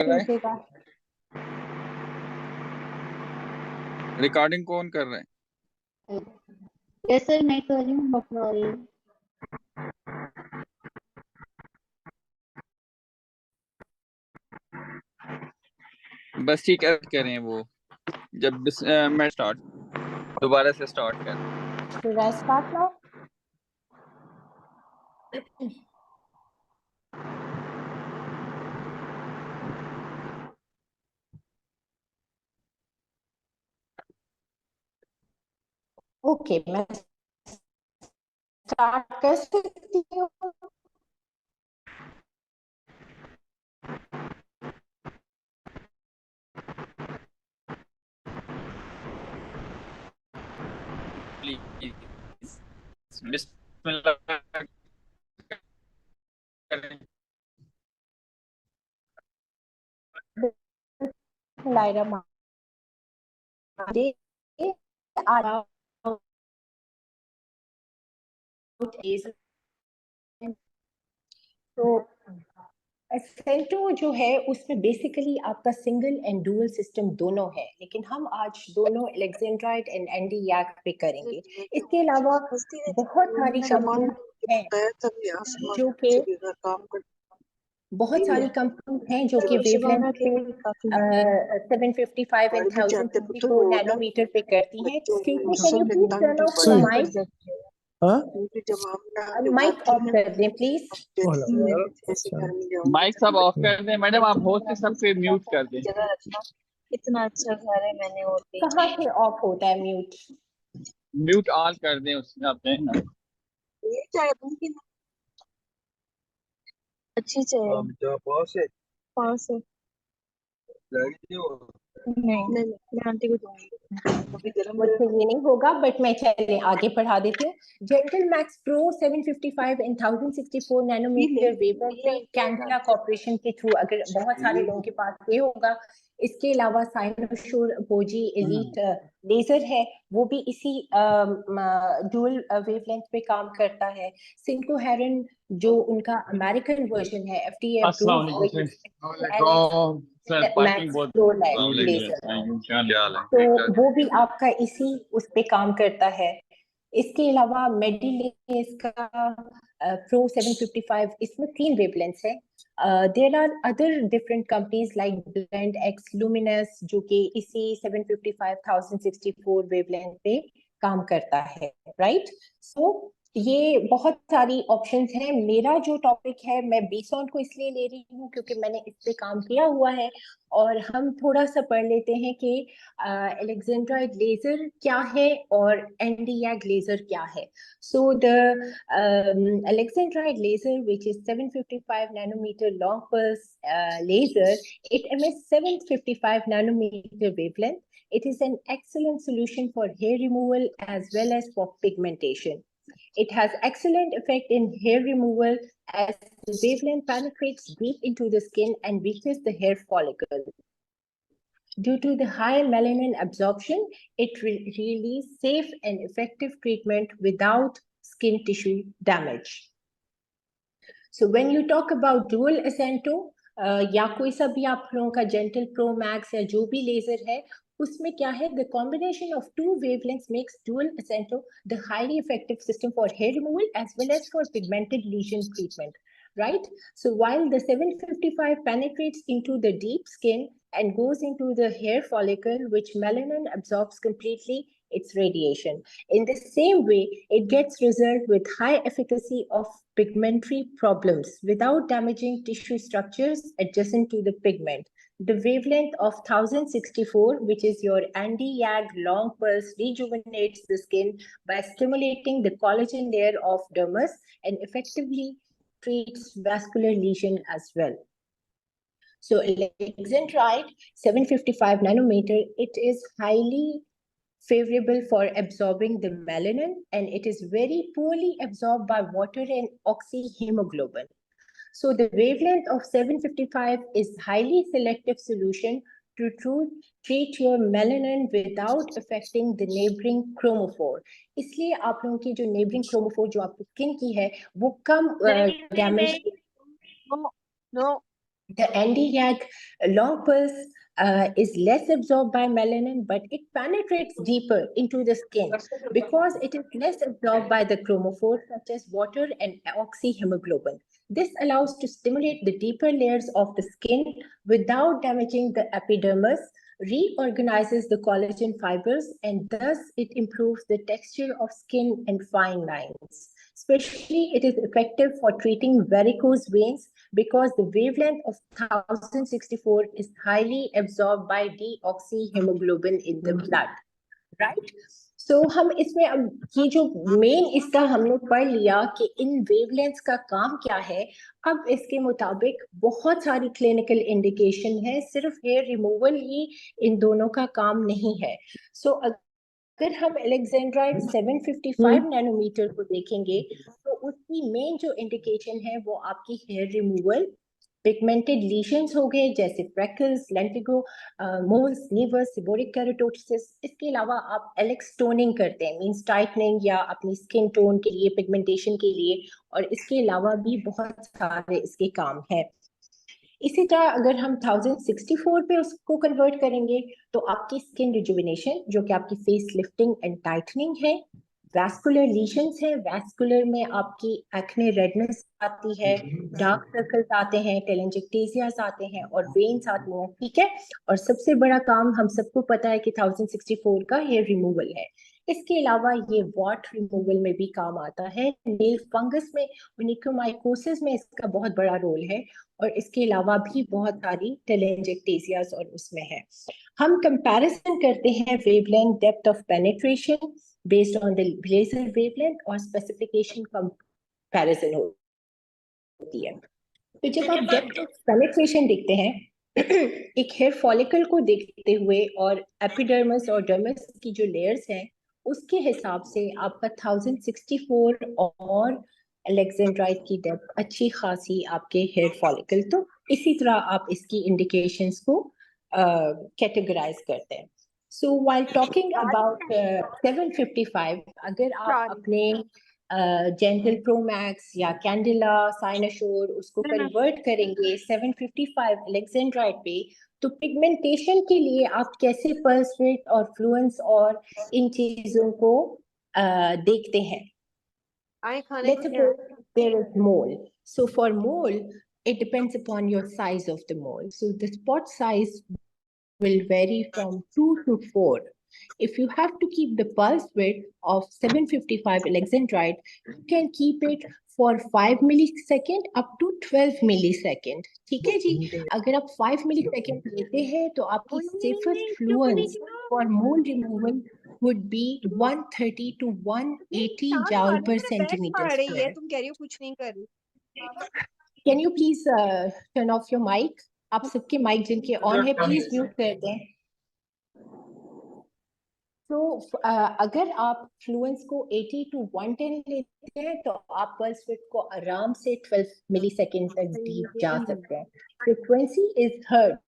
रहा है? खींचेगा। रिकॉर्डिंग कौन कर रहा है? यस सर, मैं कर रही हूँ, डॉक्टर औरी। बस ठीक है, करें वो जब मैं स्टार्ट दोबारा से स्टार्ट कर। Should I start now? Okay, मैं स्टार्ट कर सकती हूँ। प्लीज बिस्मिल्लाह करें। तो एसेंटो जो है उसमें बेसिकली आपका सिंगल एंड डुअल सिस्टम दोनों है, लेकिन हम आज दोनों अलेक्जेंड्राइड एंड एंडी-याक पे करेंगे। इसके अलावा बहुत सारी कंपनी हैं जो कि बहुत सारी कंपनी हैं जो कि वेवलेंथ पे 755 एंड 1064 नैनोमीटर पे करती हैं। Excuse me, can you please turn off the mic? Mic off कर दें प्लीज। माइक सब ऑफ कर दें मैडम, आप होस्ट से सब पे म्यूट कर दें। इतना अच्छा घर है, मैंने और कहाँ से ऑफ होता है म्यूट? म्यूट ऑन कर दें उसमें अपने ना। ये चाय दूंगी ना, अच्छी चाय पास है। नहीं, मैं आंटी को दूंगी। मुझसे ये नहीं होगा, बट मैं चले आगे बढ़ा देती हूँ। Gentle max pro 755 and 1064 nanometer wavelength पे कैंडिला कॉर्पोरेशन के थ्रू, अगर बहुत सारे लोगों के पास ये होगा। इसके अलावा साइनोशोर पोजी एलीट लेजर है, वो भी इसी डुअल वेवलेंथ पे काम करता है। सिंको हेरन जो उनका अमेरिकन वर्जन है, FDA approved max pro laser, तो वो भी आपका इसी उस पे काम करता है। इसके अलावा मेडिलेस का प्रो 755, इसमें 3 वेवलेंथ्स है। There are other different companies like blend X Lumenis जो कि इसी 755 1064 वेवलेंथ पे काम करता है, राइट? सो ये बहुत सारी ऑप्शंस हैं। मेरा जो टॉपिक है, मैं बीसॉन को इसलिए ले रही हूँ क्योंकि मैंने इस पे काम किया हुआ है। और हम थोड़ा सा पढ़ लेते हैं कि अलेक्जेंड्राइड लेजर क्या है और एंडी-याक लेजर क्या है। So the Alexandrite laser, which is 755 nanometer long pulse laser, it emits 755 nanometer wavelength. It is an excellent solution for hair removal as well as for pigmentation. It has excellent effect in hair removal as the wavelength penetrates deep into the skin and reaches the hair follicle. Due to the high melanin absorption, it releases safe and effective treatment without skin tissue damage. So when you talk about dual Ascento, या कोई सा भी आप लोगों का gentle pro max या जो भी लेजर है, उसमें क्या है, the combination of two wavelengths makes dual Ascento the highly effective system for hair removal as well as for pigmented lesion treatment, right? So while the 755 penetrates into the deep skin and goes into the hair follicle, which melanin absorbs completely its radiation. In the same way, it gets result with high efficacy of pigmentary problems without damaging tissue structures adjacent to the pigment. The wavelength of 1064, which is your Andy-Yag long pulse, rejuvenates the skin by stimulating the collagen layer of dermis and effectively treats vascular lesion as well. So Alexandrite 755 nanometer, it is highly favorable for absorbing the melanin, and it is very poorly absorbed by water and oxyhemoglobin. So the wavelength of 755 is highly selective solution to treat your melanin without affecting the neighboring chromophore. इसलिए आप लोगों की जो neighboring chromophore जो आपकी skin की है वो कम damage no The Nd:YAG long pulse is less absorbed by melanin, but it penetrates deeper into the skin because it is less absorbed by the chromophores such as water and oxyhemoglobin. This allows to stimulate the deeper layers of the skin without damaging the epidermis, reorganizes the collagen fibers, and thus it improves the texture of skin and fine lines. Especially, it is effective for treating varicose veins because the wavelength of 1064 is highly absorbed by deoxyhemoglobin in the blood, right? So हम इसमें अब ये जो main इसका हमने पढ़ लिया कि इन वेवलेंथ्स का काम क्या है, अब इसके मुताबिक बहुत सारी क्लिनिकल इंडिकेशन है, सिर्फ हेयर रिमूवल ही इन दोनों का काम नहीं है. सो अगर हम एलेक्जेंड्राइड 755 नैनोमीटर को देखेंगे तो उसकी मेन जो इंडिकेशन है वो आपकी हेयर रिमूवल, पिगमेंटेड लीशंस हो गए जैसे freckles, lentigo, moles, naevus, seborrheic keratosis. इसके अलावा आप एलेक्स टोनिंग करते हैं, मींस टाइटनिंग या अपनी स्किन टोन के लिए, पिगमेंटेशन के लिए, और इसके अलावा भी बहुत सारे इसके काम हैं. इसी तरह अगर हम 1064 पे उसको कन्वर्ट करेंगे तो आपकी स्किन रिजुविनेशन, जो कि आपकी फेस लिफ्टिंग एंड टाइटनिंग है, वैस्कुलर लीशंस है, वैस्कुलर में आपकी एक्ने रेडनेस आती है, डार्क सर्कल्स आते हैं, टेलेंजेक्टेसियास आते हैं और वेन्स आती हैं, ठीक है. और सबसे बड़ा काम हम सबको पता है कि 1064 का हेयर रिमूवल है. इसके अलावा ये वॉट रिमूवल में भी काम आता है. नेल फंगस में, ओनिकोमाइकोसिस में इसका बहुत बड़ा रोल है, और इसके अलावा भी बहुत सारी टेलेंजेक्टेसियास और उसमें है. हम कंपैरिजन करते हैं wavelength, depth of penetration based on the laser wavelength और specification comparison होती है. तो जब आप डेप्थ ऑफ पेनिट्रेशन देखते हैं एक हेयर फॉलिकल को देखते हुए और एपिडर्मिस और डर्मिस की जो लेयर्स हैं उसके हिसाब से आपका 1064 और एलेक्जेंड्राइड की डेप्थ अच्छी खासी आपके हेयर फॉलिकल. तो इसी तरह आप इसकी इंडिकेशंस को कैटेगराइज करते हैं. So while talking about 755, अगर आप अपने Gentle Pro Max या Candela, Cynosure उसको कन्वर्ट करेंगे 755 एलेक्जेंड्राइड पे, तो पिगमेंटेशन के लिए आप कैसे पल्स विड्थ और फ्लुएंस और इन चीजों को देखते हैं. Let's suppose there is mole. So for mole, it depends upon your size of the mole. So the spot size will vary from 2 to 4. If you have to keep the pulse width of 755 alexandrite, you can keep it for 5 millisecond up to 12 millisecond. ठीक है जी. अगर आप 5 millisecond लेते हैं तो आपकी safest fluence for mole removal would be 130 to 180 joule per centimeter square. तुम कह रही हो कुछ नहीं कर रही. Can you please turn off your mic? आप सबके माइक जिनके ऑन है प्लीज म्यूट कर दें. तो अगर आप फ्लुएंस को 80 to 110 लेते हैं तो आप पल्स विड्थ को आराम से 12 मिलीसेकंड तक डीप जा सकते हैं. फ्रीक्वेंसी इज हर्ट्ज,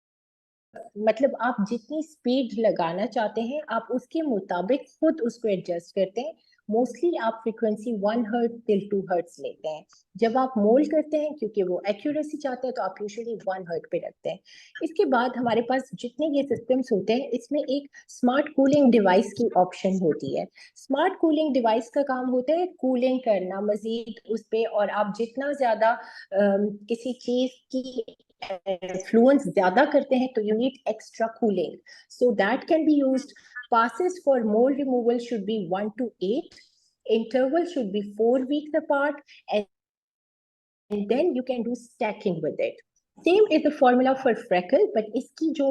मतलब आप जितनी स्पीड लगाना चाहते हैं आप उसके मुताबिक खुद उसको एडजस्ट करते हैं. मोस्टली आप फ्रीक्वेंसी 1 हर्ट्ज till 2 हर्ट्ज लेते हैं. जब आप मोल करते हैं क्योंकि वो एक्यूरेसी चाहते हैं तो आप यूजुअली 1 हर्ट्ज पे रखते हैं. इसके बाद हमारे पास जितने ये सिस्टम्स होते हैं इसमें एक स्मार्ट कूलिंग डिवाइस की ऑप्शन होती है. स्मार्ट कूलिंग डिवाइस का काम होता है कूलिंग करना मजीद उस पे, और आप जितना ज्यादा किसी चीज की फ्लुएंस ज्यादा करते हैं तो you need extra cooling. So that can be used. Passes for mole removal should be 1 to 8. Interval should be 4 weeks apart, and then you can do stacking with it. Same is the formula for freckle, but iski jo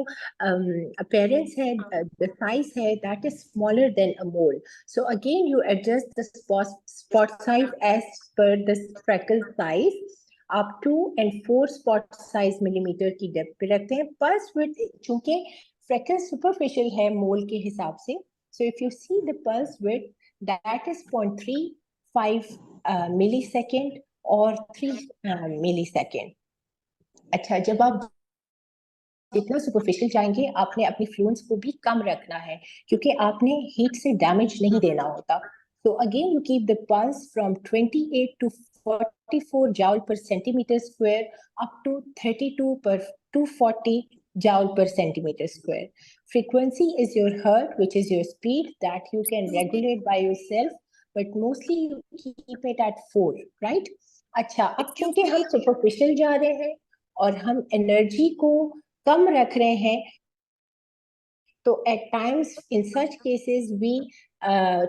appearance hai, the size hai, that is smaller than a mole. So again, you adjust the spot size as per the freckle size. आप 2 and 4 spot size millimeter की depth पे रखते हैं. Pulse width चूंकि freckle superficial है मोल के हिसाब से, so if you see the pulse width that is 0.35 millisecond और 3 millisecond. अच्छा, जब आप जितना सुपरफिशियल जाएंगे आपने अपनी फ्लुएंस को भी कम रखना है क्योंकि आपने हीट से डैमेज नहीं देना होता. So again you keep the pulse from 28 to 44 joule per centimeter square up to 32 per 240 joule per centimeter square. Frequency is your hertz, which is your speed that you can regulate by yourself, but mostly you keep it at 4, right? अच्छा, अब क्योंकि हम superficial जा रहे हैं और हम energy को कम रख रहे हैं, तो at times in such cases we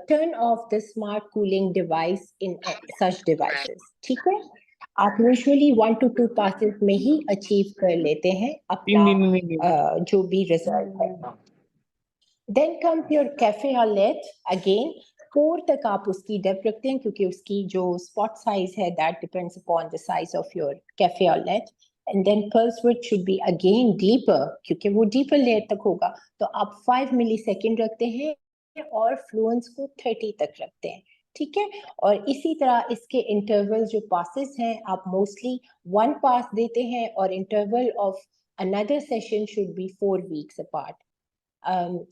turn off the smart cooling device in such devices. ठीक है, आप यूजुअली 1 to 2 passes में ही अचीव कर लेते हैं अपना जो भी रिजल्ट है. Then comes your cafe or LED. Again 4 तक आप उसकी डेप्थ रखते हैं क्योंकि उसकी जो स्पॉट साइज है that depends upon the size of your cafe or LED. And then pulse width should be again deeper क्योंकि वो deeper layer तक होगा, तो आप 5 millisecond रखते हैं और फ्लुएंस को 30 तक रखते हैं. ठीक है, और इसी तरह इसके इंटरवल जो पासेस हैं आप मोस्टली 1 पास देते हैं और interval of another session should be 4 weeks apart.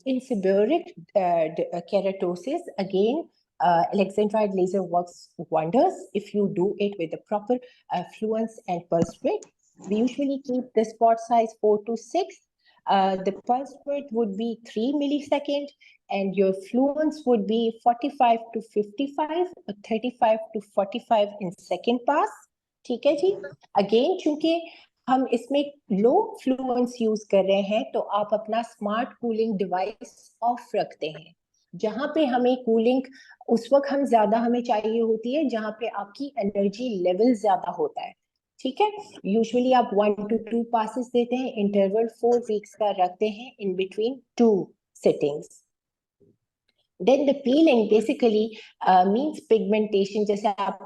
In seborrheic keratosis, again, Alexandrite laser works wonders if you do it with the proper fluence and pulse width. We usually keep the spot size 4 to 6. The pulse width would be 3 millisecond, and your fluence would be 45 to 55 or 35 to 45 in second pass. ठीक है जी. Again, चूंकि हम इसमें लो Fluence use कर रहे हैं, तो आप अपना स्मार्ट कूलिंग डिवाइस ऑफ रखते हैं. जहां पे हमें कूलिंग उस वक्त हम ज्यादा हमें चाहिए होती है जहां पे आपकी एनर्जी लेवल ज्यादा होता है. ठीक है, यूजुअली आप 1 to 2 passes देते हैं, इंटरवल 4 weeks का रखते हैं in between 2 sittings. Then the peeling basically means pigmentation. जैसे आप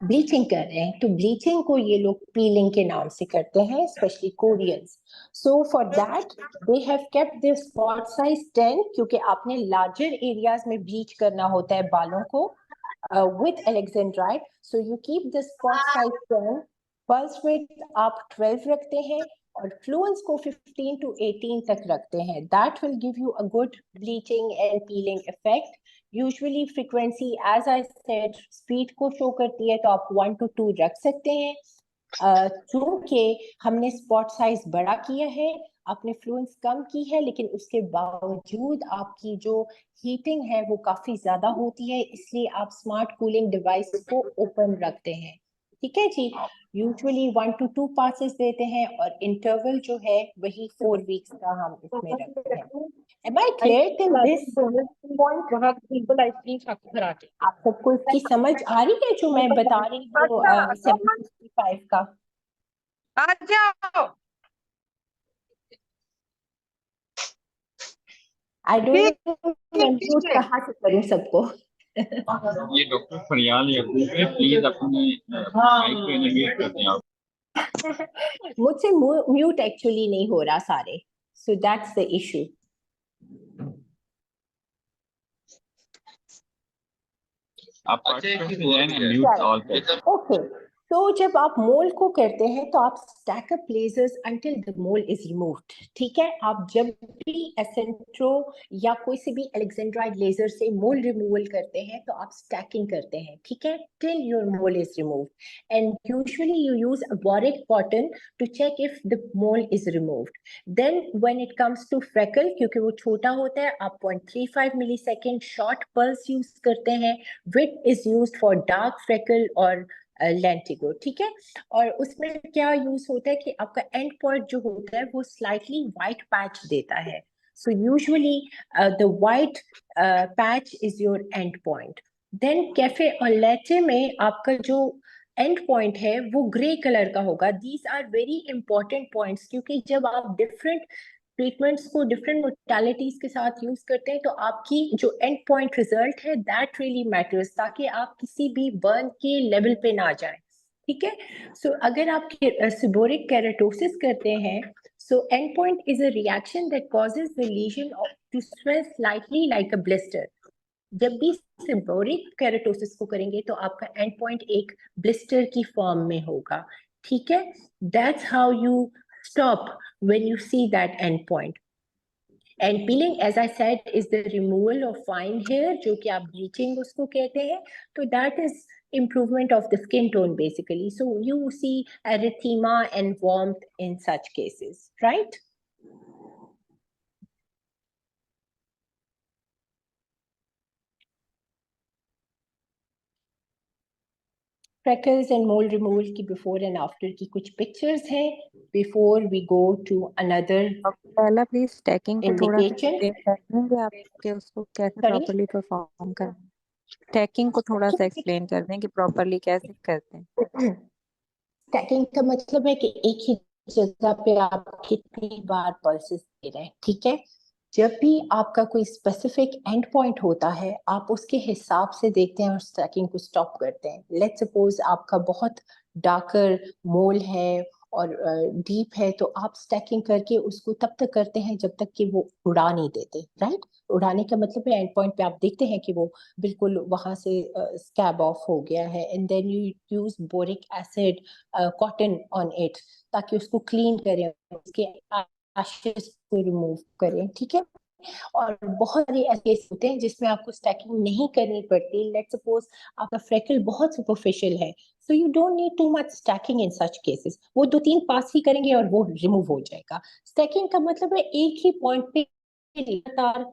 ब्लीचिंग कर रहे हैं, तो ब्लीचिंग को ये लोग पीलिंग के नाम से करते हैं, specially Koreans. So for that they have kept the spot size 10 क्योंकि आपने लार्जर एरियाज में ब्लीच करना होता है बालों को with alexandrite. So you keep the spot size 10, pulse width आप 12 रखते हैं और फ्लुएंस को 15 to 18 तक रखते हैं. That will give you a good bleaching and peeling effect. Usually frequency as I said speed को शो करती है, तो आप 1 to 2 रख सकते हैं. क्योंकि हमने स्पॉट साइज बड़ा किया है, आपने फ्लुएंस कम की है, लेकिन उसके बावजूद आपकी जो हीटिंग है वो काफी ज्यादा होती है, इसलिए आप स्मार्ट कूलिंग डिवाइस को ओपन रखते हैं. ठीक है जी. यूजुअली 1 to 2 passes देते हैं और इंटरवल जो है वही 4 weeks का हम इसमें रखते हैं. Am I clear till this point? आप सबको इसकी समझ आ रही है जो मैं बता रही हूँ 765 का? आ जाओ. I don't know मैं म्यूट कहाँ से करूँ सबको. ये डॉक्टर फरियाल याकूब है, प्लीज अपने माइक पे अनम्यूट कर दें आप. मुझसे म्यूट एक्चुअली नहीं हो रहा सारे, so that's the issue. आप म्यूट ऑल पे. Okay. तो जब आप मोल्ड को करते हैं तो आप stack up lasers until the mould is removed. ठीक है, आप जब भी एसेंट्रो या कोई से भी अलेक्जेंड्राइड लेजर से मोल्ड रिमूवल करते हैं तो आप स्टैकिंग करते हैं. ठीक है, till your mole is removed. And usually you use a boric cotton to check if the mould is removed. Then when it comes to freckle, क्योंकि वो छोटा होता है, आप 0.35 मिलीसेकंड शॉर्ट पल्स यूज करते हैं. विट is used for dark freckle और lentigo. ठीक है, और उसमें क्या यूज होता है कि आपका एंड पॉइंट जो होता है वो स्लाइटली व्हाइट पैच देता है. So usually the white patch is your end point. Then cafe और लैटे में आपका जो एंड पॉइंट है वो ग्रे कलर का होगा. These are very important points क्योंकि जब आप डिफरेंट ट्रीटमेंट्स को डिफरेंट मोडालिटीज के साथ यूज करते हैं तो आपकी जो एंड पॉइंट रिजल्ट है दैट रियली मैटर्स, ताकि आप किसी भी बर्न के लेवल पे ना जाएं. ठीक है, सो अगर आप सेबोरिक केराटोसिस करते हैं, so end point is a reaction that causes the lesion to swell slightly like a blister. जब भी सेबोरिक केराटोसिस को करेंगे तो आपका एंड पॉइंट एक ब्लिस्टर की फॉर्म में होगा. ठीक है, that's how you stop when you see that end point. And peeling, as I said, is the removal of fine hair, जो कि आप bleaching उसको कहते हैं. So that is improvement of the skin tone basically. So you see erythema and warmth in such cases, right? Freckles and mole removal की before and after की कुछ pictures हैं before we go to another पहला please stacking को थोड़ा indication. Explain कर देंगे आप कि उसको कैसे Sorry? प्रॉपर्ली परफॉर्म करना है. स्टैकिंग को थोड़ा सा एक्सप्लेन कर दें कि प्रॉपर्ली कैसे करते हैं. स्टैकिंग का मतलब है कि एक ही जगह पे आप कितनी बार पल्सेस दे रहे हैं, ठीक है. जब भी आपका कोई स्पेसिफिक एंड पॉइंट होता है, आप उसके हिसाब से देखते हैं और स्टैकिंग को स्टॉप करते हैं. लेट्स सपोज आपका बहुत डार्कर मोल है और डीप है, तो आप स्टैकिंग करके उसको तब तक करते हैं जब तक कि वो उड़ा नहीं देते, राइट. उड़ाने का मतलब है एंड पॉइंट पे आप देखते हैं कि वो बिल्कुल वहां से स्कैब ऑफ हो गया है, and then you use boric acid cotton on it ताकि उसको क्लीन करें, उसके एशेस को रिमूव करें, ठीक है. और बहुत सारे ऐसे केस होते हैं जिसमें आपको स्टैकिंग नहीं करनी पड़ती. लेट्स सपोज आपका फ्रेकल बहुत सुपरफिशियल है, so you don't need too much stacking in such cases. वो 2-3 पास ही करेंगे और वो रिमूव हो जाएगा. स्टैकिंग का मतलब है एक ही पॉइंट पे लगातार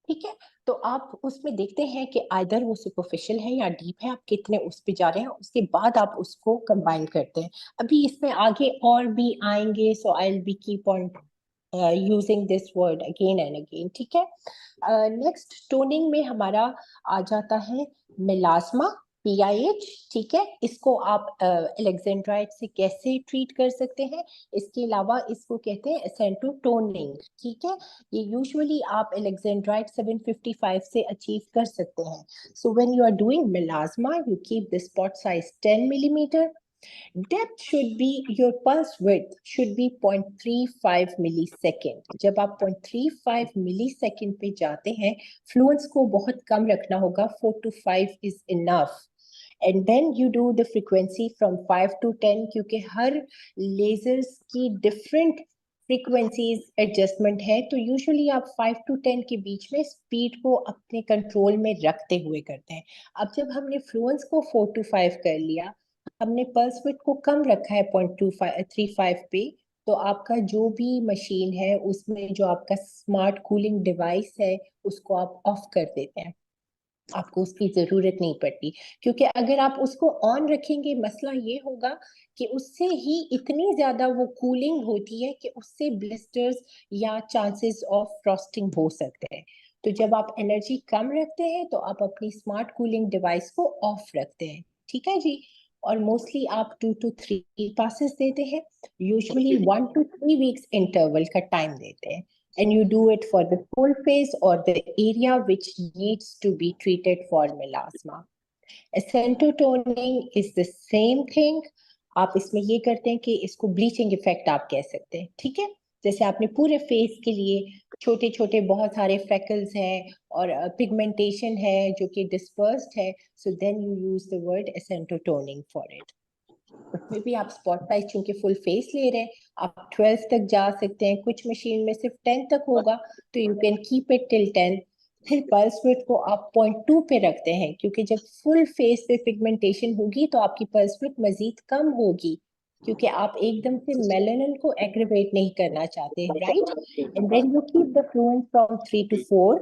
ठीक है. तो आप उसमें देखते हैं कि आइदर वो सुपरफिशियल है या डीप है, आप कितने उस पे जा रहे हैं, उसके बाद आप उसको कंबाइन करते हैं. अभी इसमें आगे और भी आएंगे, so I will be keep on using this word again and again, ठीक है. नेक्स्ट टोनिंग में हमारा आ जाता है मेलास्मा, PIH, ठीक है. इसको आप एलेक्जेंड्राइट से कैसे ट्रीट कर सकते हैं, इसके अलावा इसको कहते हैं एसेंटोटोनिंग, ठीक है. ये यूजुअली आप एलेक्जेंड्राइट 755 से अचीव कर सकते हैं. So when you are doing melasma, you keep the spot size 10 millimeter. Depth should be, your pulse width should be 0.35 millisecond. जब आप 0.35 millisecond पे जाते हैं, फ्लुएंस को बहुत कम रखना होगा, 4 to 5 is enough. And then you do the frequency from 5 to 10, क्योंकि हर लेजर्स की different frequencies adjustment है, तो usually आप 5 to 10 के बीच में स्पीड को अपने कंट्रोल में रखते हुए करते हैं. अब जब हमने फ्लुएंस को 4 to 5 कर लिया, हमने पल्स विड्थ को कम रखा है 0.35 पे, तो आपका जो भी मशीन है उसमें जो आपका स्मार्ट कूलिंग डिवाइस है उसको आप ऑफ कर देते हैं. आपको उसकी जरूरत नहीं पड़ती, क्योंकि अगर आप उसको ऑन रखेंगे, मसला ये होगा कि उससे ही इतनी ज्यादा वो कूलिंग होती है कि उससे ब्लिस्टर्स या चांसेस ऑफ फ्रॉस्टिंग हो सकते हैं. तो जब आप एनर्जी कम रखते हैं तो आप अपनी स्मार्ट कूलिंग डिवाइस को ऑफ रखते हैं, ठीक है जी. और मोस्टली आप 2 to 3 passes देते हैं, यूजुअली 1 to 3 weeks इंटरवल का टाइम देते हैं. And you do it for the full face or the area which needs to be treated for melasma. Accentotoning is the same thing. आप इसमें ये करते हैं कि इसको ब्लीचिंग इफेक्ट आप कह सकते हैं, ठीक है. जैसे आपने पूरे फेस के लिए छोटे छोटे बहुत सारे फ्रेकल्स हैं और पिगमेंटेशन है जो कि डिस्पर्स्ड है, so then you use the word एसेंटोटोनिंग फॉर इट. उसमें भी आप स्पॉट साइज चूंकि फुल फेस ले रहे हैं, आप 12 तक जा सकते हैं. कुछ मशीन में सिर्फ 10 तक होगा, तो you can keep it till 10. फिर पल्स विड्थ को आप 0.2 पे रखते हैं, क्योंकि जब फुल फेस पे पिगमेंटेशन होगी तो आपकी पल्स विड्थ मजीद कम होगी, क्योंकि आप एकदम से मेलानिन को एग्रीवेट नहीं करना चाहते, right. And then you keep the fluence from 3 to 4.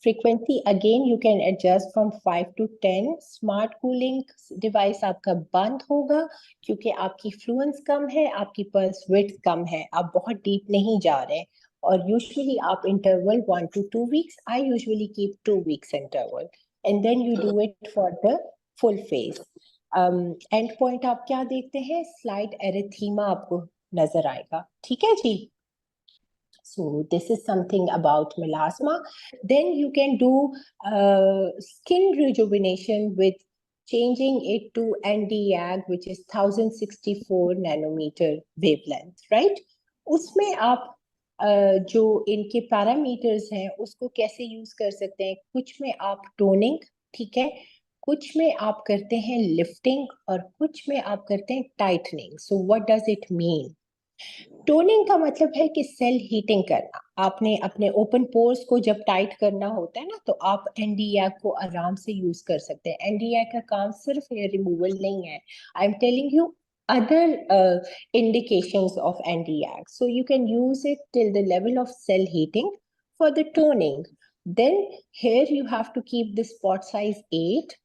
Frequency again you can adjust from 5 to 10. Smart cooling device आपका बंद होगा क्योंकि आपकी फ्लुएंस कम है, आपकी पल्स विड्थ कम है, आप बहुत डीप नहीं जा रहे. और यूजुअली आप interval 1 to 2 weeks. I usually keep 2 weeks interval, and then you do it for the full face. And point आप क्या देखते हैं, स्लाइड एरिथीमा आपको नजर आएगा, ठीक है जी. So this is something about melasma. Then you can do skin rejuvenation with changing it to Nd:YAG, which is 1064 nanometer wavelength, right? उसमें आप जो इनके पैरामीटर्स हैं उसको कैसे यूज कर सकते हैं. कुछ में आप टोनिंग, ठीक है, कुछ में आप करते हैं लिफ्टिंग और कुछ में आप करते हैं tightening. So what does it mean? Toning का मतलब है कि सेल हीटिंग करना। आपने अपने ओपन पोर्स को जब टाइट करना होता है ना, तो आप एनडीएक को आराम से यूज कर सकते हैं। एनडीएक का काम सिर्फ हेयर रिमूवल नहीं है। I am telling you other indications of NDAC. So you can use it till the level of cell heating for the toning. Then here you have to keep the spot size 8.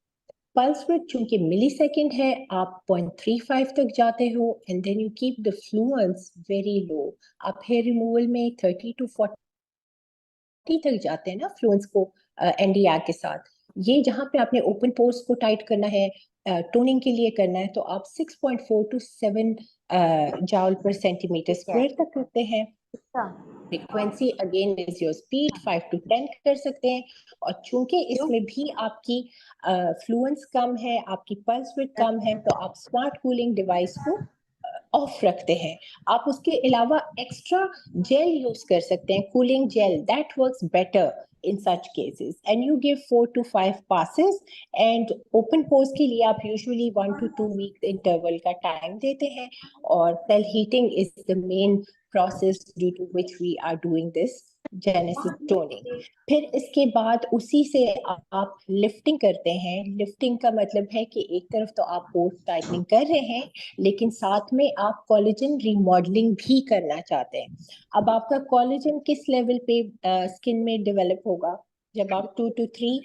Pulse width चूंकि millisecond है, आप 0.35 तक जाते हो, and then you keep the fluence very low. आप hair removal में 30 to 40 तक जाते हैं ना फ्लुएंस को NDAC के साथ। ये जहाँ पे आपने ओपन पोर्स को टाइट करना है, टोनिंग के लिए करना है, तो आप 6.4 to 7 जाउल पर सेंटीमीटर स्क्वायर तक करते हैं। Frequency again is your speed, 5 to 10 कर सकते हैं। और चूंकि इसमें भी आपकी फ्लुएंस कम है, आपकी पल्स विड्थ कम है, तो आप स्मार्ट कूलिंग डिवाइस को ऑफ रखते हैं। आप उसके अलावा एक्स्ट्रा जेल यूज कर सकते हैं, cooling gel, that works better in such cases, and you give 4 to 5 passes, and open pores के लिए आप usually 1 to 2 week interval का time देते हैं। और cell heating is the main process due to which we are doing this genesis toning। फिर इसके बाद उसी से आप लिफ्टिंग करते हैं। लिफ्टिंग का मतलब है कि एक तरफ तो आप पोर्स टाइटनिंग कर रहे हैं, लेकिन साथ में आप कोलेजन रिमॉडलिंग भी करना चाहते हैं। अब आपका कोलेजन किस लेवल पे स्किन में डेवलप होगा? जब आप 2 to 3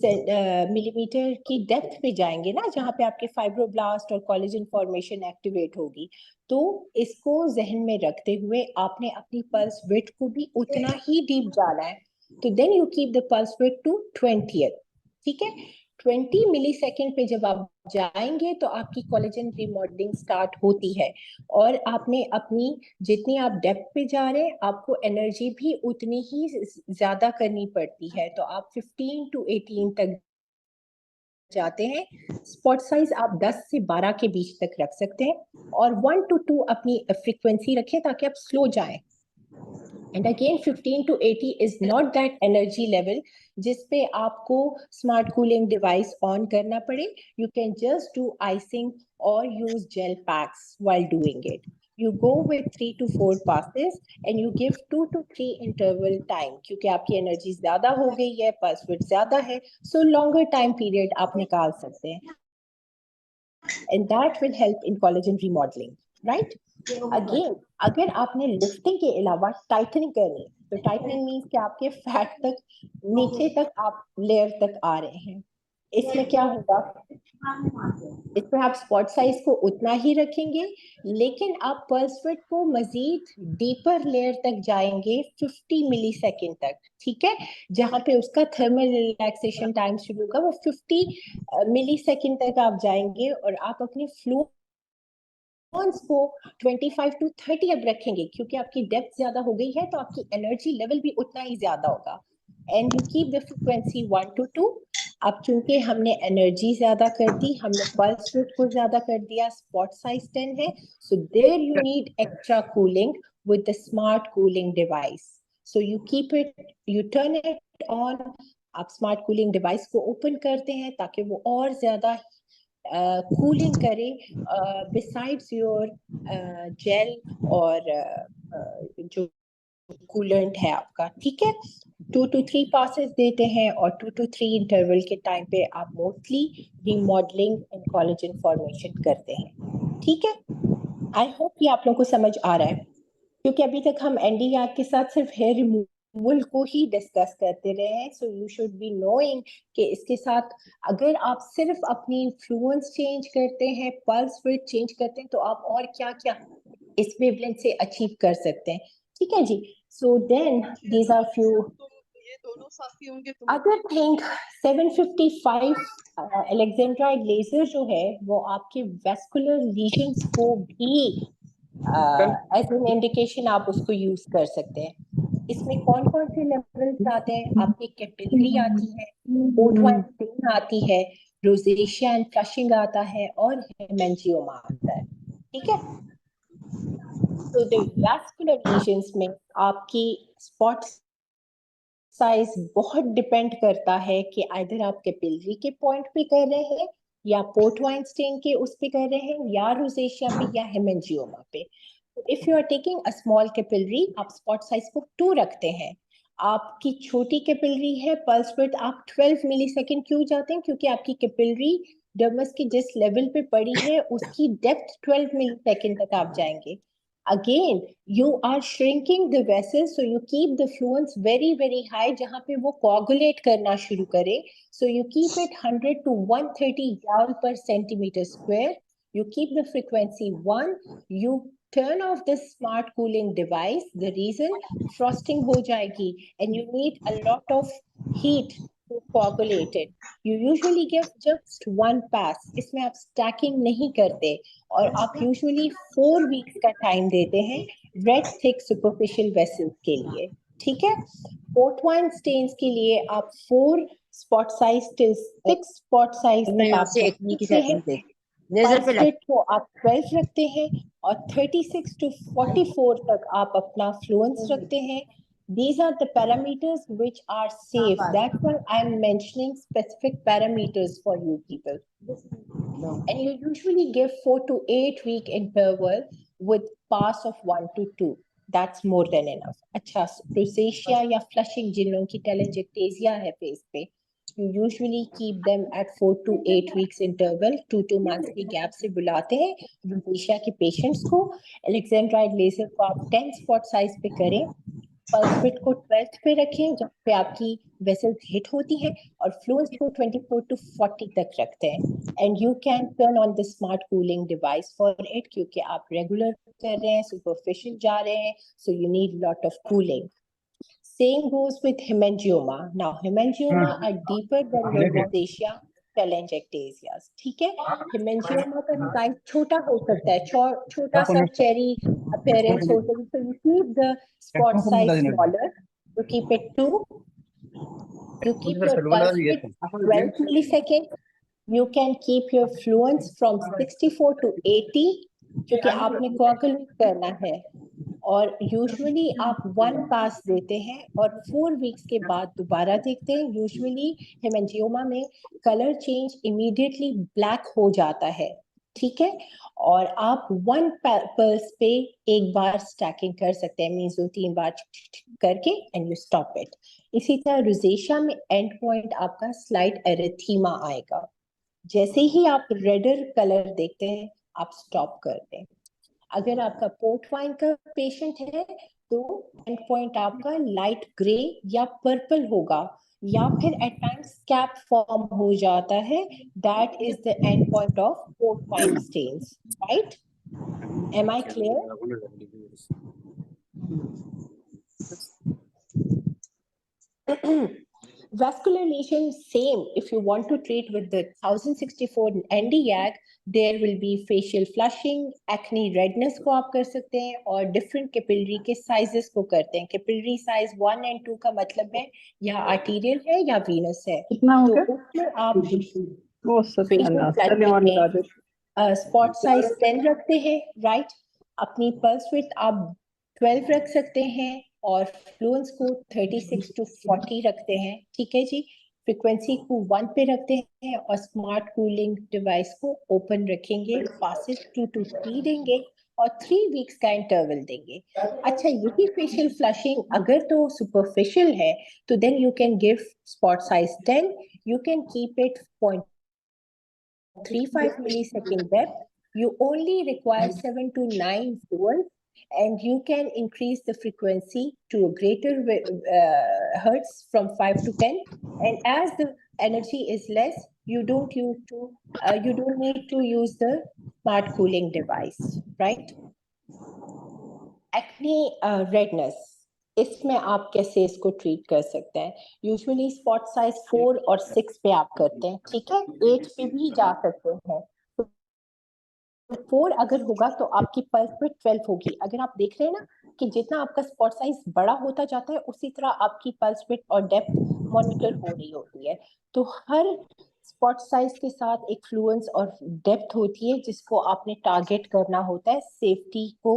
मिलीमीटर की डेप्थ पे जाएंगे ना, जहाँ पे आपके फाइब्रोब्लास्ट और कोलेजन फॉर्मेशन एक्टिवेट होगी। तो इसको जहन में रखते हुए आपने अपनी पल्स विड्थ को भी उतना ही डीप जाना है। तो then you keep the pulse width to 20th, ठीक है। 20 मिलीसेकंड पे जब आप जाएंगे तो आपकी कोलेजन रिमॉडलिंग स्टार्ट होती है। और आपने अपनी जितनी आप डेप्थ पे जा रहे हैं, आपको एनर्जी भी उतनी ही ज्यादा करनी पड़ती है। तो आप 15 to 18 तक जाते हैं। स्पॉट साइज आप 10 से 12 के बीच तक रख सकते हैं, और 1 to 2 अपनी फ्रीक्वेंसी रखें ताकि आप स्लो जाएं। And again 15 to 80 is not that energy level जिस पे आपको स्मार्ट कूलिंग डिवाइस ऑन करना पड़े। You can just do icing or use gel packs while doing it. You go with 3 to 4 passes and you give 2 to 3 interval time, क्योंकि आपकी energy ज्यादा हो गई है, पल्स विड्थ ज्यादा है, so longer time period आप निकाल सकते हैं, and that will help in collagen remodeling, right? Again अगर आपने लिफ्टिंग के अलावा टाइटनिंग करनी है, तो टाइटनिंग मीन्स कि आपके फैट तक नीचे तक आप लेयर तक आ रहे हैं। इसमें क्या होगा? इसमें आप स्पॉट साइज को उतना ही रखेंगे, लेकिन आप पल्स विड्थ को मजीद डीपर लेयर तक जाएंगे 50 मिलीसेकंड तक, ठीक है। जहां पे उसका थर्मल रिलैक्सेशन टाइम शुरू होगा, वो 50 मिलीसेकंड तक आप जाएंगे, और आप अपने फ्लो को 25 to 30 अब रखेंगे, क्योंकि आपकी डेप्थ ज्यादा हो गई है, तो आपकी एनर्जी लेवल भी उतना ही ज्यादा होगा। And you keep the frequency 1 to 2। अब चूंकि हमने एनर्जी ज्यादा कर दी, हमने पल्स विड्थ को ज्यादा कर दिया, स्पॉट साइज 10 है, so there you need extra cooling with the smart cooling device. So you keep it, you turn it on, आप स्मार्ट कूलिंग डिवाइस को ओपन करते हैं ताकि वो और ज्यादा कूलिंग करे बिसाइड्स योर जेल और जो कूलेंट है आपका, ठीक है। 2 to 3 passes देते हैं, और 2 to 3 इंटरवल के टाइम पे आप mostly remodelling and collagen formation करते हैं, ठीक है। आई होप ये आप लोगों को समझ आ रहा है, क्योंकि अभी तक हम NDAC के साथ सिर्फ हेयर रिमूवल को ही डिस्कस करते रहे हैं। So you should be knowing कि इसके साथ अगर आप सिर्फ अपनी फ्लुएंस चेंज करते हैं, पल्स विड्थ चेंज करते हैं, तो आप और क्या क्या इस वेवलेंथ से अचीव कर सकते हैं, ठीक है जी। So then these are few ये दोनों साथी होंगे अदर थिंग। 755 अलेक्जेंड्राइड लेजर जो है, वो आपके वेस्कुलर लीजन्स को भी एज एन इंडिकेशन आप उसको यूज कर सकते हैं। इसमें कौन कौन से लेवल्स आते हैं? आपकी कैपिलरी आती है, पोर्टवाइन स्टेन आती है, रोजेशिया एंड फ्लशिंग आता है, और हेमेंजियोमा आता है, ठीक है। तो द वैस्कुलर लीजन्स में आपकी स्पॉट साइज बहुत डिपेंड करता है कि आइदर आप कैपिलरी के पॉइंट पे कर रहे हैं, या पोर्टवाइन स्टेन के उस पे कर रहे हैं, या रोजेशिया पे, या हेमेंजियोमा पे। If you are taking a small capillary, आप स्पॉट साइज को 2 रखते हैं। आपकी छोटी कैपिलरी है, पल्स विड्थ आप 12 मिलीसेकंड क्यों जाते हैं? क्योंकि आपकी कैपिलरी डर्मस के जिस लेवल पे पड़ी है उसकी डेप्थ 12 मिलीसेकंड तक आप जाएंगे। Again, you are shrinking the vessels, so you keep the fluence very high जहाँ पे वो coagulate करना शुरू करे. So you keep it 100 to 130 joule per centimeter square. You keep the frequency 1. You turn off the smart cooling device. The reason, frosting हो जाएगी and you need a lot of heat to coagulate it. You usually give just one pass. इसमें आप stacking नहीं करते और आप usually 4 weeks का time देते हैं red thick superficial vessels के लिए, ठीक है? port wine stains के लिए आप 4 spot size till 6 spot size तक आप रखते हैं। Pulse rate को आप 12 रखते हैं और 36 to 44 तक आप अपना fluence रखते हैं। These are the parameters which are safe. That's why I'm mentioning specific parameters for you people. And you usually give 4 to 8 week interval with pass of 1 to 2. That's more than enough. अच्छा, rosacea या flushing जिन लोगों की telangiectasia है face पे, you usually keep them at 4 to 8 weeks interval, 2 months के gap से बुलाते हैं rosacea के patients को। Alexandrite laser को आप 10 spot size पे करें, पल्स विड्थ को 12 पे रखें जब पे आपकी वेसल्स हिट होती है और फ्लूइड्स को 24 to 40 तक रखते हैं। And you can turn on the smart cooling device for it क्योंकि आप रेगुलर कर रहे हैं, सुपरफिशियल जा रहे हैं, so you need lot of cooling. Same goes with hemangioma. Now, hemangioma are deeper than rosacea, telangiectasias. ठीक है? Hemangioma का size छोटा हो सकता है, छोटा सा cherry appearance हो सकता है. So you keep the spot size smaller. You keep it 2. You keep your pulse width 12 milliseconds. You can keep your fluence from 64 to 80 क्योंकि आपने coagulate करना है और यूजुअली आप 1 पास देते हैं और 4 वीक्स के बाद दोबारा देखते हैं। यूजुअली हेमेंजियोमा में कलर चेंज इमीडिएटली ब्लैक हो जाता है, ठीक है? और आप 1 पल्स पे एक बार स्टैकिंग कर सकते हैं, मींस 2-3 बार करके एंड यू स्टॉप इट। इसी तरह रोजेशिया में एंड पॉइंट आपका स्लाइट एरिथीमा आएगा। जैसे ही आप रेडर कलर देखते हैं आप स्टॉप कर दें। अगर आपका पोर्ट वाइन का पेशेंट है तो एंड पॉइंट आपका लाइट ग्रे या पर्पल होगा या फिर एट टाइम्स कैप फॉर्म हो जाता है। That is the end point of port wine stains, right? Am I clear? Vascular lesion, same. If you want to treat with the 1064 Nd:YAG, there will be facial flushing, acne redness को आप कर सकते हैं और different capillary के sizes को करते हैं। Capillary size 1 and 2 का मतलब है या arterial है या venous है। कितना हो गया? तो उसमें आप वो सब spot size 10 रखते हैं, right? अपनी pulse width आप 12 रख सकते हैं और फ्लुएंस को 36 to 40 रखते हैं, ठीक है जी? फ्रीक्वेंसी को 1 पे रखते हैं और स्मार्ट कूलिंग डिवाइस को ओपन रखेंगे, पासेस 2 to 3 देंगे और 3 वीक्स का इंटरवल देंगे। अच्छा, यही फेशियल फ्लशिंग अगर तो सुपरफिशियल है तो then you can give spot size 10, you can keep it 0.35 millisecond depth. You only require 7 to 9 fluence and you can increase the frequency to a greater hertz from 5 to 10. And as the energy is less, you don't need to use the smart cooling device, right? Acne redness, इसमें आप कैसे इसको treat कर सकते हैं? Usually spot size 4 और 6 पे आप करते हैं, ठीक है? 8 पे भी जा सकते हैं। 4 अगर होगा तो आपकी पल्स विड्थ 12 होगी। अगर आप देख रहे हैं ना कि जितना आपका स्पॉट साइज बड़ा होता जाता है उसी तरह आपकी पल्स विड्थ और डेप्थ मॉनिटर हो रही होती है। तो हर स्पॉट साइज के साथ एक फ्लुएंस और डेप्थ होती है जिसको आपने टारगेट करना होता है सेफ्टी को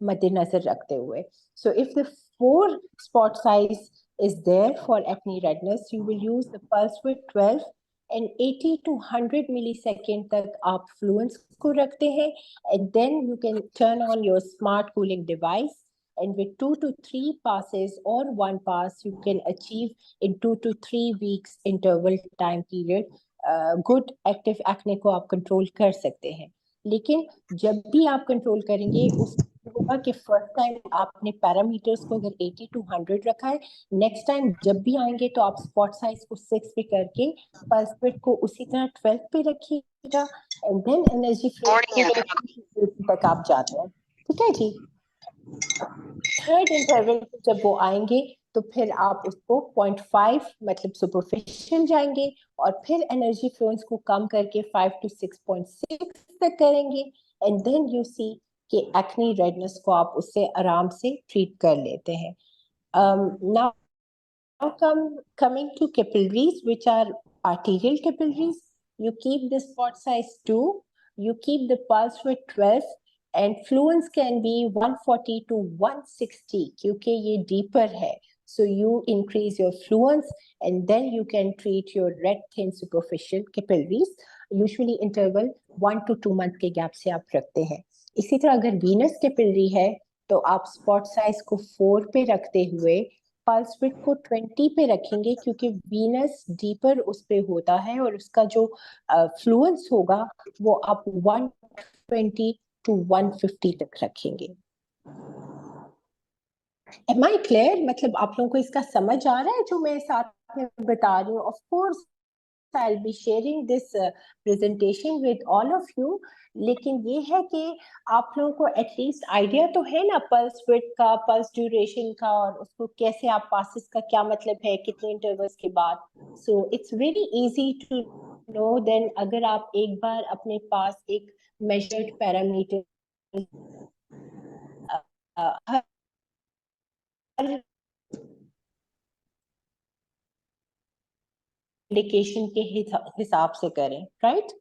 मद्देनजर रखते हुए। So if the 4 spot size is there for acne redness, you will use the pulse width 12 and 80 to 100 millisecond तक आप fluence को रखते हैं, and then you can turn on your smart cooling device, and with 2 to 3 passes or 1 pass you can achieve in 2 to 3 weeks interval time period good active acne को आप control कर सकते हैं। लेकिन जब भी आप कंट्रोल करेंगे उस होगा कि फर्स्ट टाइम आपने पैरामीटर्स को अगर 80 to 100 रखा है, नेक्स्ट टाइम जब भी आएंगे तो आप स्पॉट साइज को 6 पे करके पल्स विड्थ को उसी तरह 12 पे रखिएगा, एंड देन एनर्जी फ्लो तक आप जाते हैं। ठीक है जी। थर्ड इंटरवल जब वो आएंगे तो फिर आप उसको 0.5 मतलब सुपरफिशियल जाएंगे, और फिर एनर्जी फ्लोन्स को कम करके 5 to 6.6 तक करेंगे, एंड देन यू सी कि एक्ने रेडनेस को आप उससे आराम से ट्रीट कर लेते हैं। now coming to capillaries, which are arterial capillaries, you keep the spot size 2, you keep the pulse width 12, and fluence can be 140 to 160 क्योंकि ये deeper है, so you increase your fluence and then you can treat your red thin superficial capillaries, usually interval 1 to 2 month के gap से आप रखते हैं। इसी तरह अगर venous capillary है तो आप spot size को 4 पे रखते हुए पल्स विड्थ को 20 पे रखेंगे, क्योंकि वीनस डीपर उस पे होता है और उसका जो फ्लुएंस होगा वो आप 120 to 150 तक रखेंगे। Am I clear? मतलब आप लोगों को इसका समझ आ रहा है जो मैं साथ में बता रही हूँ? Of course I'll be sharing this presentation with all of you, लेकिन ये है कि आप लोगों को एटलीस्ट आइडिया तो है ना पल्स विड्थ का, पल्स ड्यूरेशन का, और उसको कैसे आप पासेस का क्या मतलब है कितने इंटरवल्स के बाद। So it's very easy to know then अगर आप एक बार अपने पास एक मेजर्ड पैरामीटर इंडिकेशन के हिसाब से करें, right.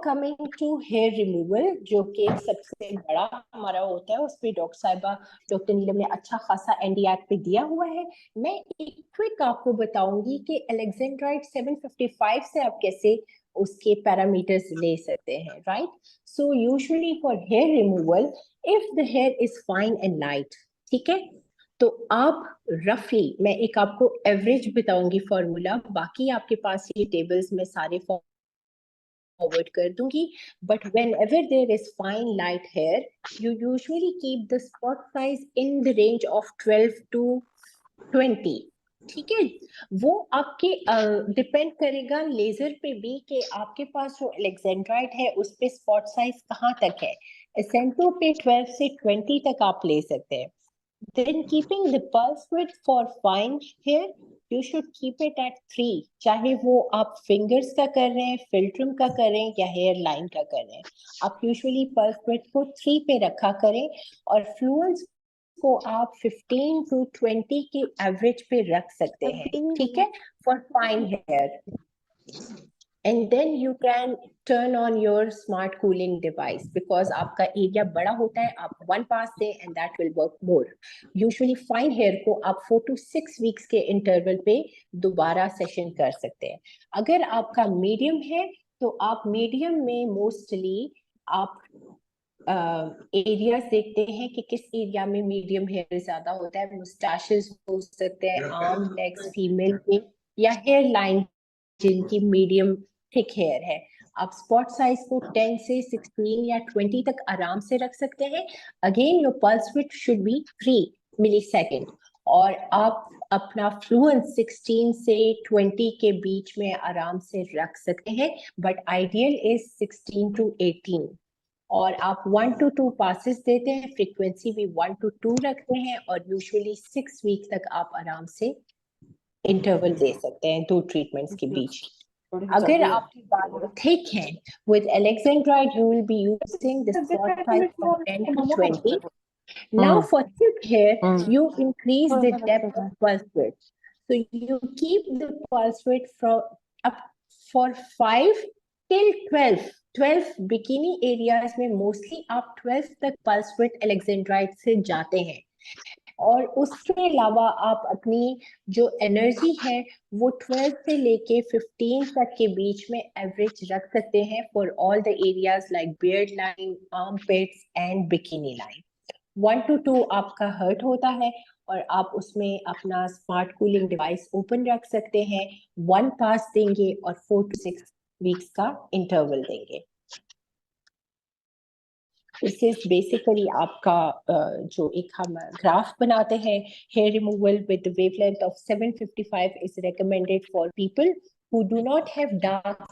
Coming to hair removal, जो कि सबसे बड़ा हमारा होता है, उस पे डॉक्टर साहिबा डॉक्टर नीलम ने अच्छा खासा एनडीएट पे दिया हुआ है। मैं एक क्विक आपको बताऊंगी कि अलेक्जेंड्राइड 755 से आप कैसे उसके पैरामीटर्स ले सकते हैं, right. So usually for hair removal if the hair is fine and light, ठीक है, तो आप रफली मैं एक आपको एवरेज बताऊंगी फॉर्मूला, बाकी आपके पास ये टेबल्स में सारे forward कर दूंगी, but whenever there is fine light hair you usually keep the spot size in the range of 12 to 20, ठीक है। वो आपके डिपेंड करेगा लेजर पे भी कि आपके पास जो अलेक्जेंड्राइड है उस पे स्पॉट साइज कहाँ तक है। एसेंटो पे 12 से 20 तक आप ले सकते हैं। Then keeping the pulse width for fine hair, you should keep it at 3, चाहे वो आप फिंगर्स का कर रहे हैं, फिल्ट्रम का कर रहे हैं या हेयर लाइन का कर रहे हैं, आप यूजुअली पल्स विड्थ को 3 पे रखा करें, और फ्लुएंस को आप 15 to 20 के एवरेज पे रख सकते हैं, ठीक है, for fine hair. And then you can turn on your smart cooling device because आपका एरिया बड़ा होता है, आप 1 pass दें and that will work more. Usually fine hair को आप 4 to 6 weeks के interval पे दोबारा सेशन कर सकते हैं। अगर आपका मीडियम है तो आप मीडियम में मोस्टली आप एरियाज देखते हैं कि किस एरिया में मीडियम हेयर ज्यादा होता है। मुस्टैशेस हो सकते हैं, आर्म लेग्स फीमेल के, या हेयर लाइन जिनकी मीडियम थिक हेयर है। आप स्पॉट साइज को 10 से 16 या 20 तक आराम से रख सकते हैं। Again your pulse width should be 3 millisecond, और आप अपना फ्लुएंस 16 से 20 के बीच में आराम से रख सकते हैं, बट आइडियल इज 16 to 18। और आप 1 to 2 पासेस देते हैं, फ्रीक्वेंसी भी 1 to 2 रखते हैं, और यूजुअली 6 वीक तक आप आराम से इंटरवल दे सकते हैं 2 ट्रीटमेंट्स के बीच। अगर आपकी बाल थिक है with Alexandrite you will be using the spot size from 10 to 20. Now for thick hair you increase the depth of pulse width, so you keep the pulse width from up for 5 till 12 bikini areas में mostly आप 12 तक pulse width Alexandrite से जाते हैं, और उसके अलावा आप अपनी जो एनर्जी है वो 12 से लेके 15 तक के बीच में एवरेज रख सकते हैं for all the areas like beard line, armpits and bikini line. 1 to 2 आपका हर्ट होता है और आप उसमें अपना स्मार्ट कूलिंग डिवाइस ओपन रख सकते हैं, 1 पास देंगे और 4 to 6 वीक्स का इंटरवल देंगे। दिस इज बेसिकली आपका जो एक हम ग्राफ बनाते हैं, hair removal with wavelength of 755 is recommended for people who do not have dark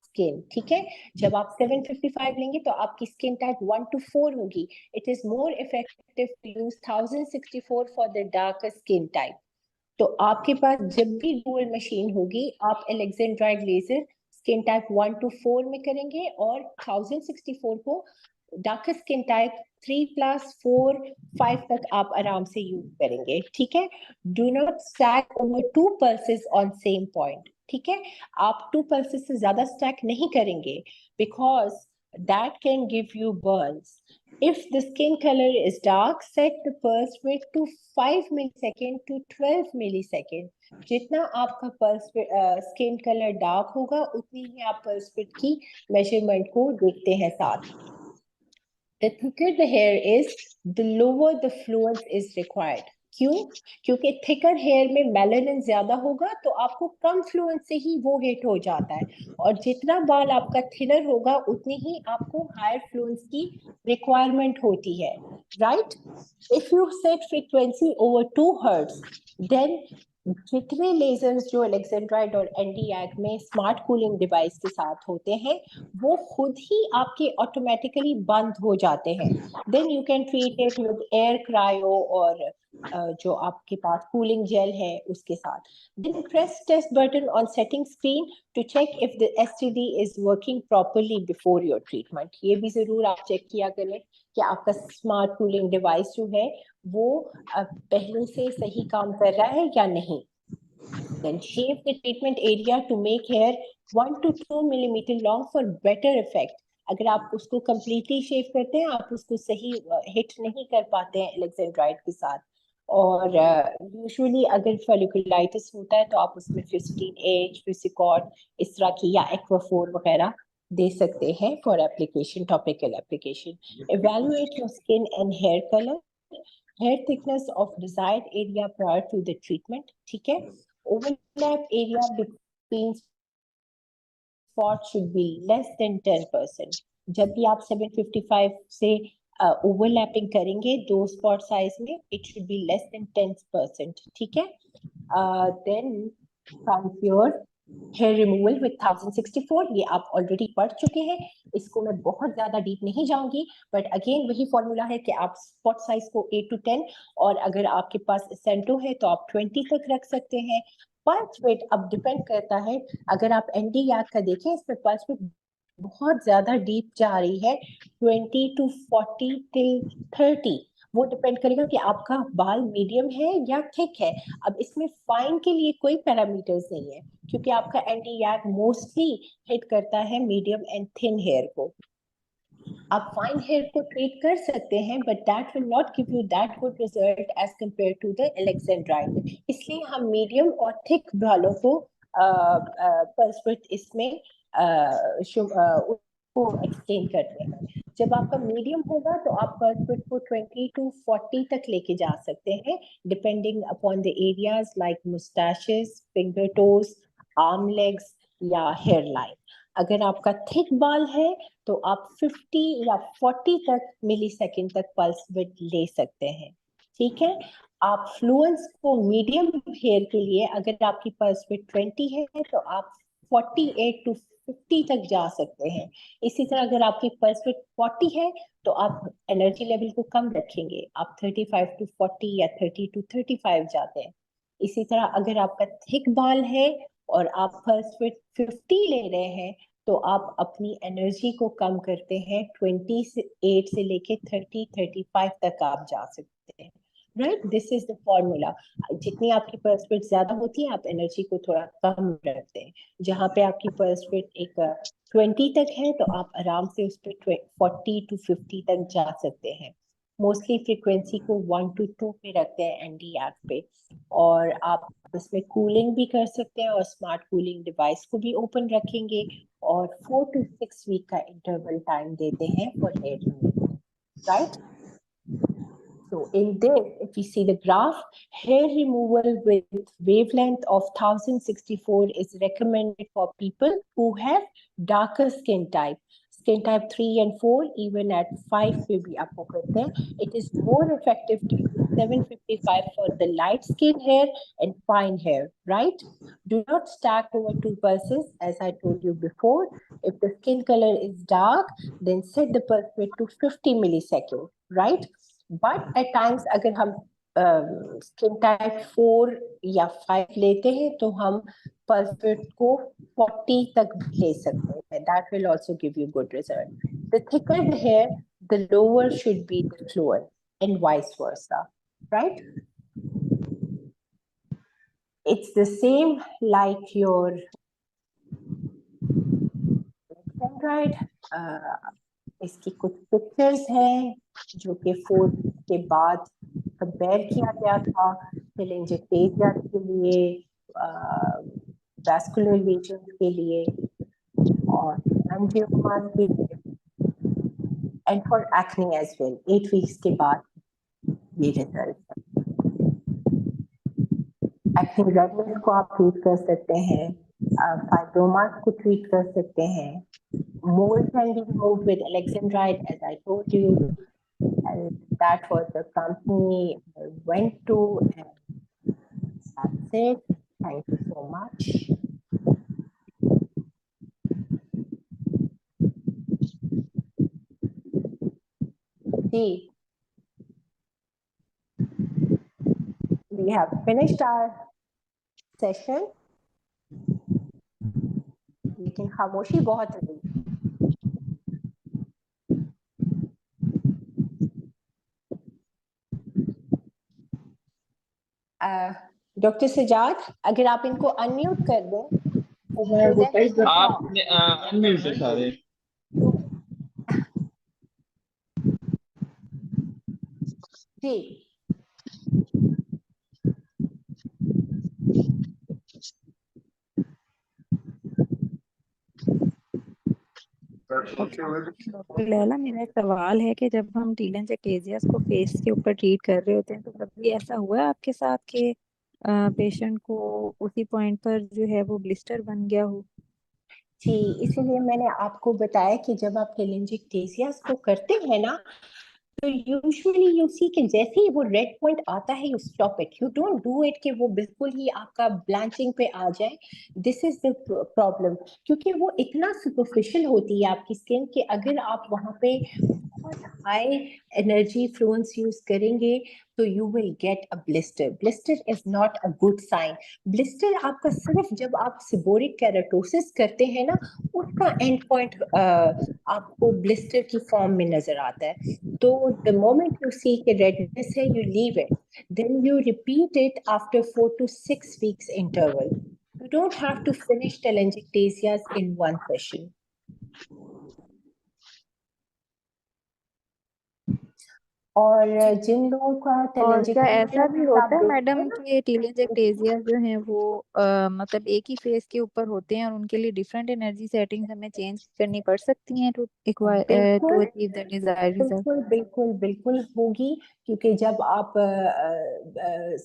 skin. ठीक है, जब आप 755 लेंगे तो आपकी स्किन टाइप 1 to 4 होगी। It is more effective to use 1064 for the dark skin type. तो आपके पास जब भी डुअल मशीन होगी, आप alexandrite laser skin type 1 to 4 में करेंगे और 1064 को डार्क स्किन टाइप 3+, 4, 5 तक आप आराम से यूज करेंगे। ठीक है, do not stack over 2 pulses on same point. ठीक है, आप 2 पल्सेस से ज्यादा स्टैक नहीं करेंगे because that can give you burns. If the skin color is dark, set the pulse width to 5 millisecond to 12 millisecond. जितना आपका पल्स स्किन कलर डार्क होगा उतनी ही आप पल्स विड्थ की मेजरमेंट को देखते हैं साथ। The thicker the hair is, the lower the fluence is required. क्यों? क्योंकि थिकर हेयर में मेलानिन ज्यादा होगा तो आपको कम फ्लुएंस से ही वो हिट हो जाता है, और जितना बाल आपका थिनर होगा उतनी ही आपको हायर फ्लुएंस की रिक्वायरमेंट होती है, right? If you set frequency over 2 hertz, then जितने लेजर्स जो एलेक्जेंड्राइड और एनडीएक में स्मार्ट कूलिंग डिवाइस के साथ होते हैं वो खुद ही आपके ऑटोमेटिकली बंद हो जाते हैं। Then you can treat it with air cryo और जो आपके पास कूलिंग जेल है उसके साथ। Then press test button on setting screen to check if the STD is working properly before your treatment. ये भी जरूर आप चेक किया करें कि आपका स्मार्ट कूलिंग डिवाइस जो है वो पहले से सही काम कर रहा है या नहीं। Then shave the treatment area to make hair 1 to 2 millimeter long for better effect. अगर आप उसको completely shave करते हैं आप उसको सही हिट नहीं कर पाते हैं एलेक्जेंड्राइड के साथ, और यूजुअली अगर फॉलिकुलाइटिस होता है तो आप उसमें 15H, फिसिकॉट इस तरह की या एक्वाफोर वगैरह दे सकते हैं for application, topical application. Evaluate your skin and hair color, hair thickness of desired area prior to the treatment. ठीक है, overlap area between spots should be less than 10%. जब भी आप 755 से ओवरलैपिंग करेंगे 2 स्पॉट साइज में, it should be less than 10%। ठीक है, then your hair removal with 1064, ये आप ऑलरेडी पढ़ चुके हैं, इसको मैं बहुत ज्यादा डीप नहीं जाऊंगी, बट अगेन वही फॉर्मूला है कि आप स्पॉट साइज को 8 to 10, और अगर आपके पास सेंटो है तो आप 20 तक रख सकते हैं। पल्स विड्थ अब डिपेंड करता है, अगर आप एनडीएक का देखें इसमें पल्स विड्थ बहुत ज्यादा डीप जा रही है, 20 to 40 till 30, वो डिपेंड करेगा कि आपका बाल मीडियम है या थिक है। अब इसमें फाइन के लिए कोई पैरामीटर्स नहीं है क्योंकि आपका एनडीएक मोस्टली हिट करता है मीडियम एंड थिन हेयर को। आप फाइन हेयर को ट्रीट कर सकते हैं but that will not give you that good result as compare to the alexandrite, इसलिए हम मीडियम और थिक बालों को पल्स विड्थ इसमें उसको एक्सटेंड करते हैं। जब आपका मीडियम होगा तो आप पल्स विड्थ को 20 to 40 तक लेके जा सकते हैं depending upon the areas like moustaches, finger toes, arm legs या हेयर लाइन। अगर आपका थिक बाल है तो आप 50 या 40 तक मिलीसेकंड तक पल्स विड्थ ले सकते हैं। ठीक है, आप फ्लुएंस को मीडियम हेयर के लिए अगर आपकी पल्स विड्थ 20 है तो आप 48 to 50 तक जा सकते हैं। इसी तरह अगर आपकी पल्स विड्थ 40 है तो आप एनर्जी लेवल को कम रखेंगे, आप 35 to 40 या 30 to 35 जाते हैं। इसी तरह अगर आपका थिक बाल है और आप पल्स विड्थ 50 ले रहे हैं तो आप अपनी एनर्जी को कम करते हैं, 28 से लेके 30-35 तक आप जा सकते हैं। Right, this is the formula. जितनी आपकी पल्स विड्थ ज्यादा होती है आप एनर्जी को थोड़ा कम रखते हैं। जहां पे आपकी पल्स विड्थ एक 20 तक है तो आप आराम से उस पर 40 to 50 तक जा सकते हैं। मोस्टली फ्रीक्वेंसी को 1 to 2 पे रखते हैं NDR पे, और आप इसमें कूलिंग भी कर सकते हैं और स्मार्ट कूलिंग डिवाइस को भी ओपन रखेंगे, और 4 to 6 वीक का इंटरवल टाइम देते हैं for hair removal, right? So in this, if you see the graph, hair removal with wavelength of 1064 is recommended for people who have darker skin type 3 and 4, even at 5 पे भी आपको करते हैं. It is more effective to use 755 for the light skin hair and fine hair, right? Do not stack over 2 pulses, as I told you before. If the skin color is dark, then set the pulse width to 50 milliseconds, right? But at times अगर हम skin type 4 या 5 लेते हैं तो हम pulse width को 40 तक ले सकते हैं. That will also give you good result. The thicker the hair, the lower should be the fluid, and vice versa, right? It's the same like your right? इसकी कुछ पिक्चर्स हैं जो कि 4 के बाद कंपेयर किया गया था telangiectasia के लिए, vascular lesions के लिए, और angiomas के लिए, and for acne as well. 8 weeks के बाद ये रिजल्ट है. एक्ने रेडनेस को आप ट्रीट कर सकते हैं, फाइब्रोमास को ट्रीट कर सकते हैं. Mold can be removed with Alexandrite, as I told you, and that was the company I went to, and that's it. Thank you so much. See, we have finished our session. लेकिन खामोशी बहुत रही. Doctor Sajjad, अगर आप इनको unmute कर दें तो मैं आपने अनम्यूट है सारे. जी. डॉक्टर लैला, मेरा एक सवाल है कि जब हम टीलेंजिएक्टेसिया को फेस के ऊपर ट्रीट कर रहे होते हैं तो कभी ऐसा हुआ है आपके साथ कि पेशेंट को उसी पॉइंट पर जो है वो ब्लिस्टर बन गया हो? जी, इसीलिए मैंने आपको बताया कि जब आप telangiectasia को करते हैं ना, तो यूजुअली यू सी कि जैसे ही वो रेड पॉइंट आता है you stop it. You don't do it कि वो बिल्कुल ही आपका ब्लैंचिंग पे आ जाए. दिस इज द प्रॉब्लम, क्योंकि वो इतना सुपरफिशियल होती है आपकी स्किन कि अगर आप वहाँ पे बहुत हाई एनर्जी फ्लुएंस यूज करेंगे तो you will get a blister. Blister is not a good sign. Blister आपका सिर्फ जब आप सिबोरिक केराटोसिस करते हैं ना, उसका एंड पॉइंट आपको ब्लिस्टर की फॉर्म में नजर आता है. तो the moment you see the redness है, you leave it. Then you repeat it after 4 to 6 weeks interval. You don't have to finish telangiectasias in one session. और जिन लोगों का और क्या ऐसा भी होता है telangiectasia मैडम कि टीलेंजिएक्टेसिया जो है वो मतलब एक ही फेस के ऊपर होते हैं और उनके लिए डिफरेंट एनर्जी सेटिंग्स हमें चेंज करनी पड़ सकती हैं to achieve the desired result? बिल्कुल बिल्कुल बिल्कुल होगी, क्योंकि जब आप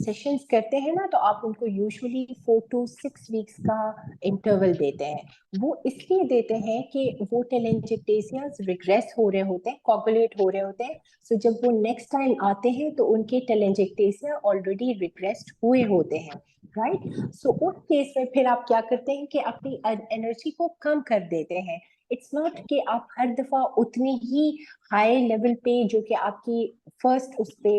सेशंस करते हैं ना तो आप उनको यूजुअली 4 to 6 वीक्स का इंटरवल देते हैं. वो इसलिए देते हैं कि वो telangiectasias रिग्रेस हो रहे होते हैं, कोगुलेट हो रहे होते हैं. सो जब वो नेक्स्ट टाइम आते हैं तो उनके telangiectasia ऑलरेडी रिग्रेस्ड हुए होते हैं, राइट? सो उस केस में फिर आप क्या करते हैं कि अपनी एनर्जी को कम कर देते हैं. इट्स नॉट कि आप हर दफा उतनी ही हाई लेवल पे जो कि आपकी फर्स्ट उस पे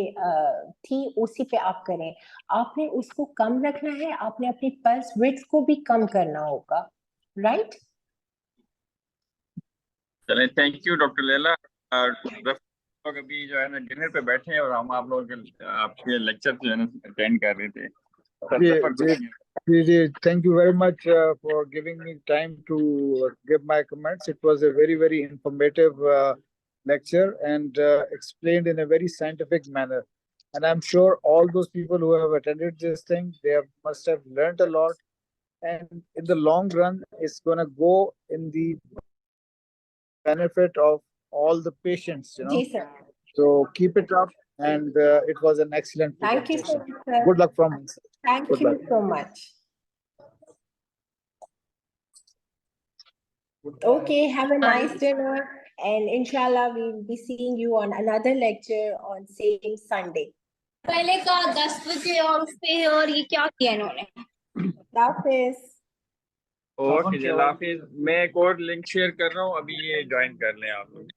थी उसी पे आप करें. आपने उसको कम रखना है, आपने अपनी पल्स विड्थ को भी कम करना होगा, राइट? चलें, थैंक यू डॉक्टर लैला. लोग अभी जो है ना डिनर पे बैठे हैं और हम आप लोगों के आपके लेक्चर जो है ना अटेंड कर रहे थे. Thank you very much for giving me time to give my comments. It was a very, very informative lecture and explained in a very scientific manner. And I'm sure all those people who have attended this thing, must have learned a lot. And in the long run, it's going to go in the benefit of all the patients, Ji, sir. So keep it up. And it was an excellent Thank you so presentation. much, sir. Good luck from me. Thank Good you luck. so much. Okay, have a nice dinner. And inshallah, we'll be seeing you on another lecture on same Sunday. पहले का 10 बजे और उस पे और ये क्या किया इन्होंने Hafiz. ओके जी, अल्लाह हाफिज। मैं एक और लिंक शेयर कर रहा हूँ, अभी ये ज्वाइन कर लें आप लोग।